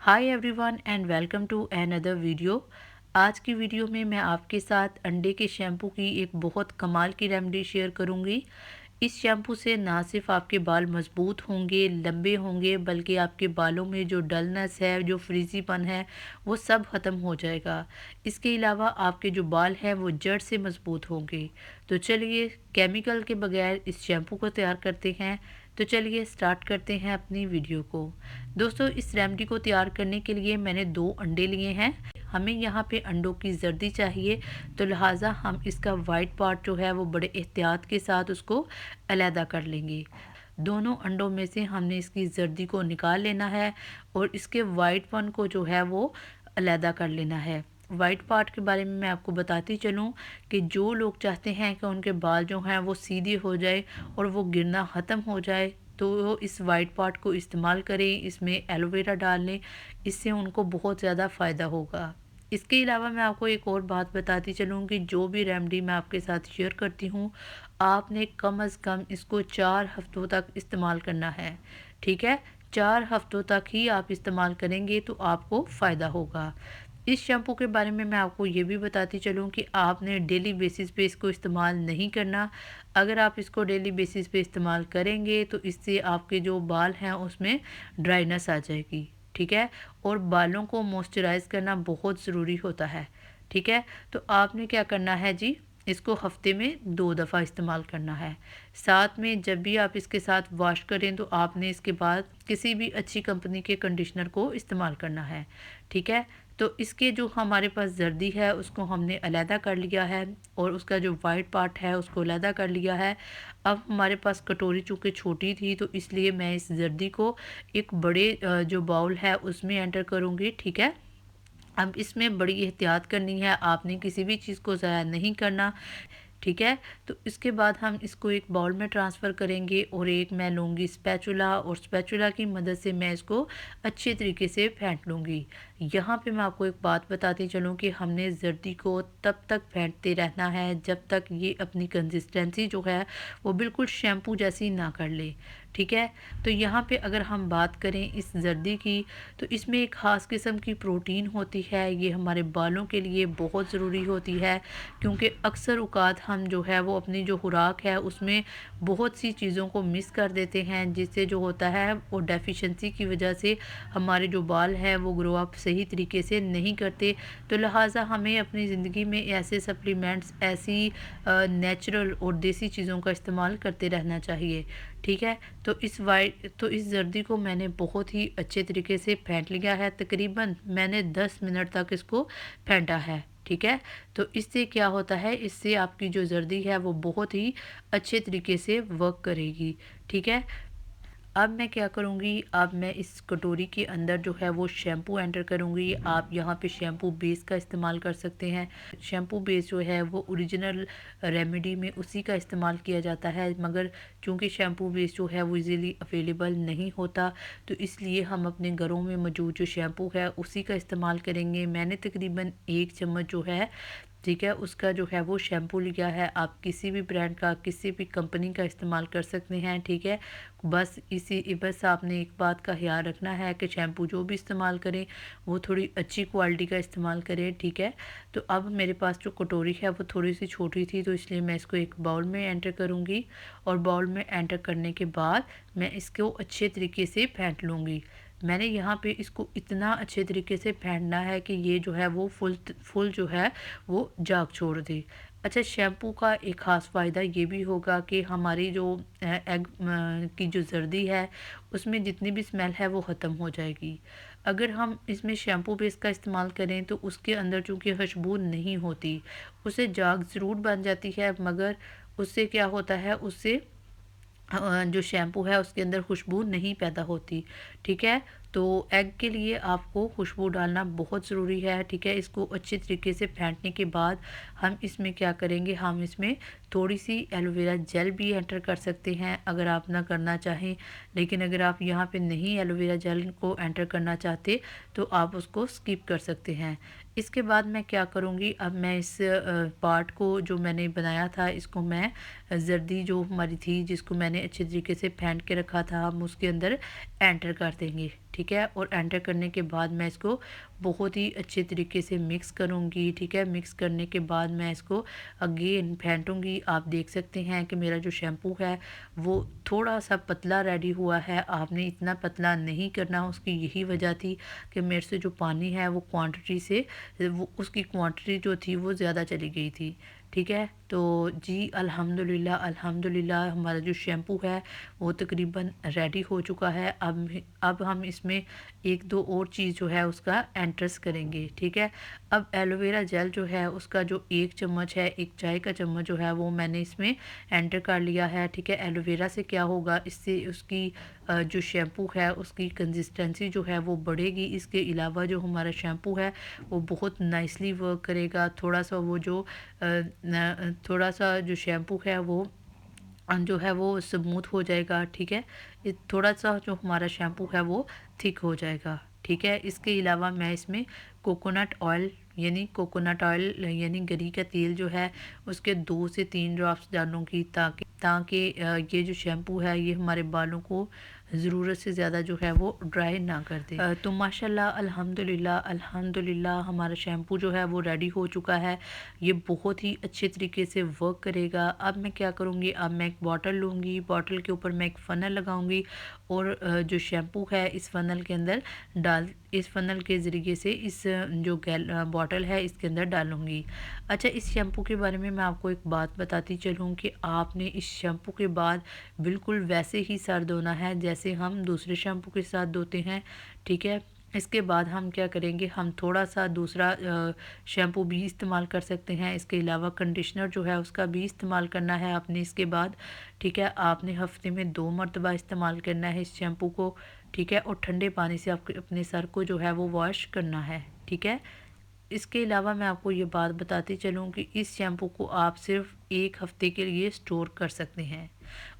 Hi everyone and welcome to another video. आज की video में मैं आपके साथ अंडे के शैम्पू की एक बहुत कमाल की रेमेडी शेयर करूंगी। इस शैम्पू से ना सिर्फ आपके बाल मजबूत होंगे, लंबे होंगे, बल्कि आपके बालों में जो डलनेस है, जो फ्रीजीपन है, वो सब ख़त्म हो जाएगा। इसके अलावा आपके जो बाल हैं वो जड़ से मजबूत होंगे। तो चलिए केमिकल के बगैर इस शैम्पू को तैयार करते हैं। तो चलिए स्टार्ट करते हैं अपनी वीडियो को। दोस्तों, इस रेमेडी को तैयार करने के लिए मैंने 2 अंडे लिए हैं। हमें यहाँ पे अंडों की जर्दी चाहिए, तो लिहाजा हम इसका वाइट पार्ट जो है वो बड़े एहतियात के साथ उसको अलहदा कर लेंगे। दोनों अंडों में से हमने इसकी जर्दी को निकाल लेना है और इसके वाइटपन को जो है वो अलहदा कर लेना है। वाइट पार्ट के बारे में मैं आपको बताती चलूँ कि जो लोग चाहते हैं कि उनके बाल जो हैं वो सीधे हो जाए और वो गिरना ख़त्म हो जाए, तो वो इस वाइट पार्ट को इस्तेमाल करें, इसमें एलोवेरा डाल लें। इससे उनको बहुत ज़्यादा फ़ायदा होगा। इसके अलावा मैं आपको एक और बात बताती चलूँ कि जो भी रेमेडी मैं आपके साथ शेयर करती हूँ, आपने कम अज़ कम इसको 4 हफ्तों तक इस्तेमाल करना है। ठीक है, 4 हफ्तों तक ही आप इस्तेमाल करेंगे तो आपको फ़ायदा होगा। इस शैम्पू के बारे में मैं आपको ये भी बताती चलूँ कि आपने डेली बेसिस पे इसको इस्तेमाल नहीं करना। अगर आप इसको डेली बेसिस पे इस्तेमाल करेंगे तो इससे आपके जो बाल हैं उसमें ड्राइनेस आ जाएगी। ठीक है, और बालों को मॉइस्चराइज़ करना बहुत ज़रूरी होता है। ठीक है, तो आपने क्या करना है जी, इसको हफ्ते में 2 दफ़ा इस्तेमाल करना है। साथ में जब भी आप इसके साथ वॉश करें तो आपने इसके बाद किसी भी अच्छी कंपनी के कंडीशनर को इस्तेमाल करना है। ठीक है, तो इसके जो हमारे पास जर्दी है उसको हमने अलहदा कर लिया है और उसका जो वाइट पार्ट है उसको अलहदा कर लिया है। अब हमारे पास कटोरी चूँकि छोटी थी तो इसलिए मैं इस जर्दी को एक बड़े जो बाउल है उसमें एंटर करूँगी। ठीक है, अब इसमें बड़ी एहतियात करनी है, आपने किसी भी चीज़ को ज़ाया नहीं करना। ठीक है, तो इसके बाद हम इसको एक बाउल में ट्रांसफ़र करेंगे और एक मैं लूँगी स्पैचुला और स्पैचुला की मदद से मैं इसको अच्छे तरीके से फेंट लूँगी। यहाँ पे मैं आपको एक बात बताती चलूँ कि हमने जर्दी को तब तक फेंटते रहना है जब तक ये अपनी कंसिस्टेंसी जो है वो बिल्कुल शैम्पू जैसी ना कर ले। ठीक है, तो यहाँ पे अगर हम बात करें इस जर्दी की, तो इसमें एक ख़ास किस्म की प्रोटीन होती है। ये हमारे बालों के लिए बहुत ज़रूरी होती है, क्योंकि अक्सर औक़ात हम जो है वो अपनी जो खुराक है उसमें बहुत सी चीज़ों को मिस कर देते हैं, जिससे जो होता है वो डेफिशिएंसी की वजह से हमारे जो बाल हैं वो ग्रो अप सही तरीके से नहीं करते। तो लिहाजा हमें अपनी ज़िंदगी में ऐसे सप्लीमेंट्स, ऐसी नेचुरल और देसी चीज़ों का इस्तेमाल करते रहना चाहिए। ठीक है, तो इस जर्दी को मैंने बहुत ही अच्छे तरीके से फेंट लिया है। तकरीबन मैंने 10 मिनट तक इसको फेंटा है। ठीक है, तो इससे क्या होता है, इससे आपकी जो जर्दी है वो बहुत ही अच्छे तरीके से वर्क करेगी। ठीक है, अब मैं क्या करूँगी, अब मैं इस कटोरी के अंदर जो है वो शैम्पू एंटर करूँगी। आप यहाँ पे शैम्पू बेस का इस्तेमाल कर सकते हैं। शैम्पू बेस जो है वो ओरिजिनल रेमेडी में उसी का इस्तेमाल किया जाता है, मगर चूँकि शैम्पू बेस जो है वो इजीली अवेलेबल नहीं होता, तो इसलिए हम अपने घरों में मौजूद जो शैम्पू है उसी का इस्तेमाल करेंगे। मैंने तकरीबन 1 चम्मच जो है, ठीक है, उसका जो है वो शैम्पू लिया है। आप किसी भी ब्रांड का, किसी भी कंपनी का इस्तेमाल कर सकते हैं। ठीक है, बस आपने एक बात का ख्याल रखना है कि शैम्पू जो भी इस्तेमाल करें वो थोड़ी अच्छी क्वालिटी का इस्तेमाल करें। ठीक है, तो अब मेरे पास जो कटोरी है वो थोड़ी सी छोटी थी, तो इसलिए मैं इसको एक बाउल में एंटर करूँगी और बाउल में एंटर करने के बाद मैं इसको अच्छे तरीके से फेंट लूँगी। मैंने यहाँ पे इसको इतना अच्छे तरीके से फेंटना है कि ये जो है वो फुल जो है वो जाग छोड़ दे। अच्छा, शैम्पू का एक ख़ास फ़ायदा ये भी होगा कि हमारी जो एग की जो जर्दी है उसमें जितनी भी स्मेल है वो ख़त्म हो जाएगी। अगर हम इसमें शैम्पू बेस का इस्तेमाल करें तो उसके अंदर चूँकि खुशबू नहीं होती, उससे जाग ज़रूर बन जाती है, मगर उससे क्या होता है, उससे जो शैम्पू है उसके अंदर खुशबू नहीं पैदा होती। ठीक है, तो एग के लिए आपको खुशबू डालना बहुत ज़रूरी है। ठीक है, इसको अच्छे तरीके से फेंटने के बाद हम इसमें क्या करेंगे, हम इसमें थोड़ी सी एलोवेरा जेल भी एंटर कर सकते हैं अगर आप ना करना चाहें। लेकिन अगर आप यहाँ पे नहीं एलोवेरा जेल को एंटर करना चाहते तो आप उसको स्किप कर सकते हैं। इसके बाद मैं क्या करूँगी, अब मैं इस पार्ट को जो मैंने बनाया था इसको मैं जर्दी जो हमारी थी जिसको मैंने अच्छे तरीके से फेंट के रखा था, हम उसके अंदर एंटर कर देंगे। ठीक है, और एंटर करने के बाद मैं इसको बहुत ही अच्छे तरीके से मिक्स करूँगी। ठीक है, मिक्स करने के बाद मैं इसको अगेन फेंटूँगी। आप देख सकते हैं कि मेरा जो शैम्पू है वो थोड़ा सा पतला रेडी हुआ है। आपने इतना पतला नहीं करना, उसकी यही वजह थी कि मेरे से जो पानी है वो क्वांटिटी से वो उसकी क्वांटिटी जो थी वो ज़्यादा चली गई थी। ठीक है, तो जी अल्हम्दुलिल्लाह अल्हम्दुलिल्लाह हमारा जो शैम्पू है वो तकरीबन रेडी हो चुका है। अब हम इसमें एक दो और चीज़ जो है उसका एंट्रेस करेंगे। ठीक है, अब एलोवेरा जेल जो है उसका जो 1 चम्मच है, 1 चाय का चम्मच जो है वो मैंने इसमें एंटर कर लिया है। ठीक है, एलोवेरा से क्या होगा, इससे उसकी जो शैम्पू है उसकी कंसिस्टेंसी जो है वो बढ़ेगी। इसके अलावा जो हमारा शैम्पू है वो बहुत नाइसली वर्क करेगा। थोड़ा सा जो शैम्पू है वो जो है वो स्मूथ हो जाएगा। ठीक है, थोड़ा सा जो हमारा शैम्पू है वो थिक हो जाएगा। ठीक है, इसके अलावा मैं इसमें कोकोनट ऑयल यानी गरी का तेल जो है उसके 2 से 3 ड्रॉप्स डालूँगी, ताकि ये जो शैम्पू है ये हमारे बालों को ज़रूरत से ज़्यादा जो है वो ड्राई ना कर दे। तो माशाल्लाह अल्हम्दुलिल्लाह अल्हम्दुलिल्लाह हमारा शैम्पू जो है वो रेडी हो चुका है। ये बहुत ही अच्छे तरीके से वर्क करेगा। अब मैं क्या करूँगी, अब मैं एक बॉटल लूँगी, बॉटल के ऊपर मैं एक फ़नल लगाऊँगी और जो शैम्पू है इस फ़नल के ज़रिए से इस जो बॉटल है इसके अंदर डालूँगी। अच्छा, इस शैम्पू के बारे में मैं आपको एक बात बताती चलूँ कि आपने इस शैम्पू के बाद बिल्कुल वैसे ही सर धोना है जैसे हम दूसरे शैम्पू के साथ धोते हैं। ठीक है, इसके बाद हम क्या करेंगे, हम थोड़ा सा दूसरा शैम्पू भी इस्तेमाल कर सकते हैं। इसके अलावा कंडीशनर जो है उसका भी इस्तेमाल करना है आपने इसके बाद। ठीक है, आपने हफ्ते में 2 मरतबा इस्तेमाल करना है इस शैम्पू को। ठीक है, और ठंडे पानी से आप अपने सर को जो है वो वॉश करना है। ठीक है, इसके अलावा मैं आपको ये बात बताती चलूँ कि इस शैम्पू को आप सिर्फ 1 हफ़्ते के लिए स्टोर कर सकते हैं।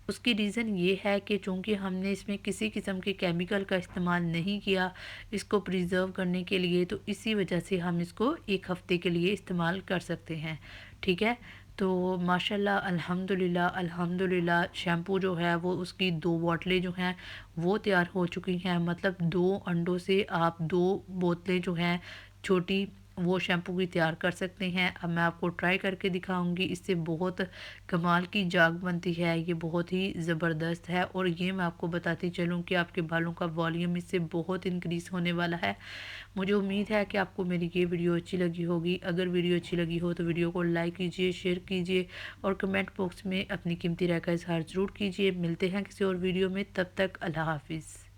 उसकी रीज़न ये है कि चूँकि हमने इसमें किसी किस्म के केमिकल का इस्तेमाल नहीं किया इसको प्रिज़र्व करने के लिए, तो इसी वजह से हम इसको 1 हफ़्ते के लिए इस्तेमाल कर सकते हैं। ठीक है, तो माशाल्लाह अल्हम्दुलिल्लाह अल्हम्दुलिल्लाह शैम्पू जो है वो उसकी 2 बॉटलें जो हैं वो तैयार हो चुकी हैं। मतलब 2 अंडों से आप 2 बोतलें जो हैं छोटी वो शैम्पू भी तैयार कर सकते हैं। अब मैं आपको ट्राई करके दिखाऊंगी, इससे बहुत कमाल की जाग बनती है, ये बहुत ही ज़बरदस्त है। और ये मैं आपको बताती चलूँ कि आपके बालों का वॉल्यूम इससे बहुत इंक्रीज़ होने वाला है। मुझे उम्मीद है कि आपको मेरी ये वीडियो अच्छी लगी होगी। अगर वीडियो अच्छी लगी हो तो वीडियो को लाइक कीजिए, शेयर कीजिए और कमेंट बॉक्स में अपनी कीमती राय का इजहार ज़रूर कीजिए। मिलते हैं किसी और वीडियो में, तब तक अल्लाह हाफिज़।